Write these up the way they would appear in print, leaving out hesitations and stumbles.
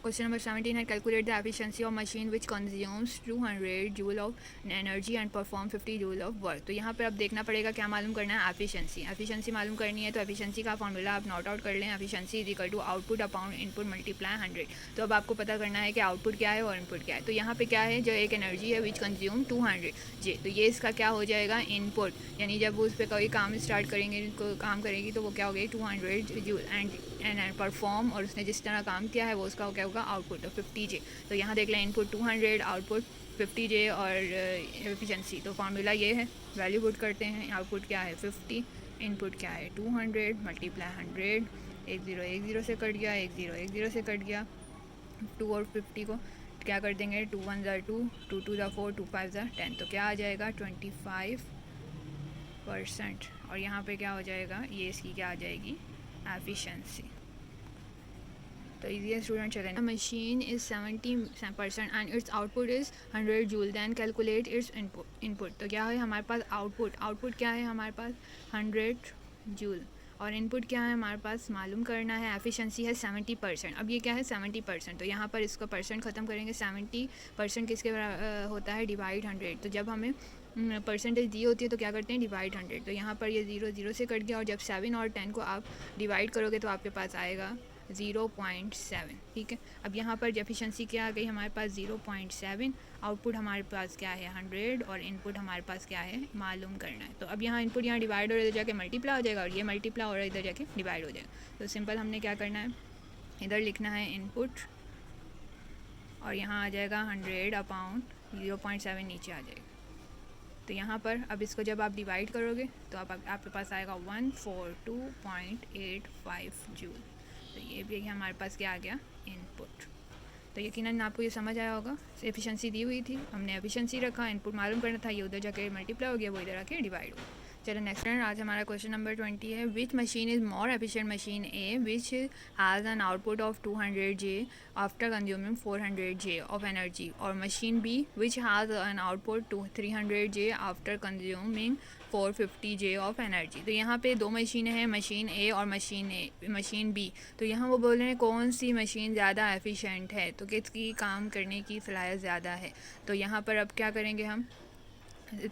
Question number 17 है calculate the efficiency of machine which consumes 200 joule of energy and perform 50 joule of work. तो यहाँ पर अब देखना पड़ेगा क्या मालूम करना है, एफिशिएंसी मालूम करनी है। तो एफिशिएंसी का फॉर्मूला आप नोट आउट कर लें, efficiency is equal to output upon input multiply 100। तो अब आपको पता करना है कि आउटपुट क्या है और इनपुट क्या है। तो यहाँ पे क्या है, जो एक एनर्जी है विच कंज्यूम 200 जी, तो ये इसका क्या हो जाएगा, इनपुट, यानी जब उस पर कोई काम स्टार्ट करेंगे, काम करेगी तो वो क्या हो गई 200 जूल एंड परफॉर्म, और उसने जिस तरह काम किया है वो उसका क्या होगा आउटपुट, तो 50 जे। तो यहाँ देख लें इनपुट 200, आउटपुट 50 जे और एफिशिएंसी। तो फार्मूला ये है, वैल्यू पुट करते हैं, आउटपुट क्या है 50, इनपुट क्या है 200 मल्टीप्लाई 100, 10 से कट गया, 10 से कट गया, 2 और 50 को क्या कर देंगे, 2 1 ज़ा 2, 2 2 ज़ा 4, 2 5 ज़ा 10। तो क्या आ जाएगा 25%। और यहाँ पे क्या हो जाएगा, ये इसकी क्या आ जाएगी एफिशिएंसी। तो इजी स्टूडेंट चलें, machine is 70% and its output is 100 joule, then calculate its input. तो क्या है हमारे पास आउटपुट क्या है हमारे पास 100 जूल, और इनपुट क्या है हमारे पास मालूम करना है, एफिशिएंसी है 70%। अब ये क्या है 70%, तो यहाँ पर इसको परसेंट ख़त्म करेंगे, 70% किसके होता है डिवाइड 100। तो जब हमें परसेंटेज दी होती है तो क्या करते हैं डिवाइड 100। तो यहाँ पर ये 0 से कट गया, और जब 7 और 10 को आप डिवाइड करोगे तो आपके पास आएगा 0.7। ठीक है, अब यहाँ पर एफिशिएंसी क्या आ गई हमारे पास 0.7, आउटपुट हमारे पास क्या है 100, और इनपुट हमारे पास क्या है मालूम करना है। तो अब यहाँ इनपुट यहाँ डिवाइड और इधर जाके मल्टीप्लाई हो जाएगा, और ये मल्टीप्लाई और इधर जाके डिवाइड हो जाएगा। तो सिंपल हमने क्या करना है, इधर लिखना है इनपुट, और यहाँ आ जाएगा 100 अपॉन 0.7 नीचे आ जाएगा। तो यहाँ पर अब इसको जब आप डिवाइड करोगे तो आपके पास आएगा 142.85 जूल। तो ये भी हमारे पास क्या आ गया इनपुट। तो यकीनन आपको ये समझ आया होगा, एफिशिएंसी दी हुई थी, हमने एफिशिएंसी रखा, इनपुट मालूम करना था, ये उधर जाके मल्टीप्लाई हो गया, वो इधर आके डिवाइड हो गया। चलो नेक्स्ट आज हमारा क्वेश्चन नंबर 20 है, which machine is more efficient, machine A which has an output of 200 J after consuming 400 J of energy, और machine B which has an output 300 J after consuming 450 J of energy. तो यहाँ पे दो मशीनें हैं, machine ए और machine B. तो यहाँ वो बोल रहे हैं कौन सी मशीन ज़्यादा एफिशिएंट है, तो किसकी काम करने की सलाहियत ज़्यादा है। तो यहाँ पर अब क्या करेंगे, हम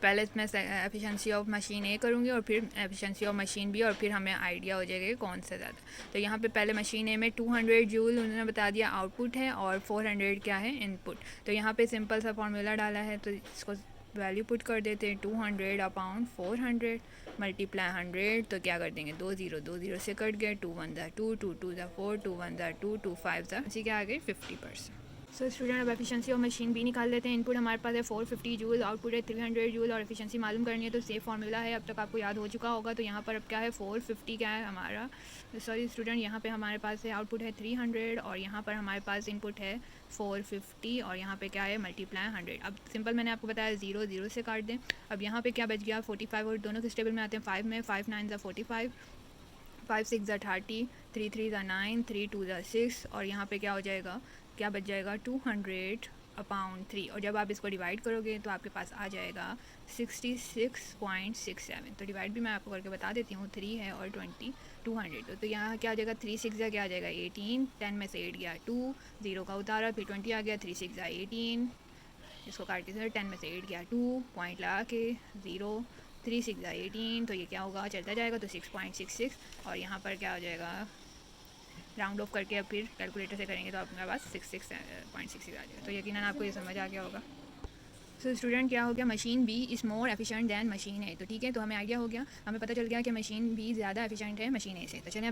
पहले मैं एफिशिएंसी ऑफ मशीन ए करूँगी और फिर एफिशिएंसी ऑफ मशीन बी, और फिर हमें आइडिया हो जाएगा कि कौन सा ज़्यादा। तो यहाँ पे पहले मशीन ए में 200 जूल उन्होंने बता दिया आउटपुट है, और 400 क्या है इनपुट। तो यहाँ पे सिंपल सा फार्मूला डाला है, तो इसको वैल्यू पुट कर देते हैं, 200 अपॉन 400 मल्टीप्लाई 100। तो क्या कर देंगे, 2 से कट गए, 2 1 ज़ा 2, 2 2 ज़ा 4, 2 1 ज़ा 2, 2 5 ज़ा, इसी क्या आ गई 50%। सो स्टूडेंट अब एफिशिएंसी ऑफ मशीन बी निकाल लेते हैं। इनपुट हमारे पास है 450 जूल, आउटपुट है 300 जूल, और एफिशिएंसी मालूम करनी है। तो सेम फार्मूला है, अब तक आपको याद हो चुका होगा। तो यहाँ पर अब क्या है 450 क्या है हमारा, सॉरी स्टूडेंट, यहाँ पे हमारे पास है आउटपुट है 300, और यहाँ पर हमारे पास इनपुट है 450, और यहाँ पे क्या है मल्टीप्लाई 100। अब सिंपल मैंने आपको बताया 0 से काट दें। अब यहाँ पे क्या बच गया 45, और दोनों किस टेबल में आते हैं 5 में, 5 9 ज़ा 45, 5 6 ज़ा 30, 3 3 ज़ा 9, 3 2 ज़ा 6, और यहाँ पे क्या हो जाएगा, क्या बच जाएगा 200 अपॉन 3, और जब आप इसको डिवाइड करोगे तो आपके पास आ जाएगा 66.67। तो डिवाइड भी मैं आपको करके बता देती हूँ, 3 है और 20 200। तो यहाँ क्या आ जाएगा 3 6 ज़ा क्या आ जाएगा 18, 10 में से 8 गया 2, 0 का उतारा, फिर 20 आ गया, 3 6 ज़ा 18, इसको काट के सर 10 में से 8 गया 2, पॉइंट लगा के 0, 3 6 ज़ा 18, तो ये क्या होगा चलता जाएगा, तो 6.66, और यहाँ पर क्या हो जाएगा राउंड ऑफ करके अब फिर कैलकुलेटर से करेंगे तो आपके पास 66.66 आ जाएगा। तो यकीनन आपको ये समझ आ गया होगा। सो स्टूडेंट क्या हो गया, machine B is more efficient than machine A. तो ठीक है, तो हमें आइडिया हो गया, हमें पता चल गया कि मशीन बी ज़्यादा एफिशिएंट है मशीन ए से। तो चलिए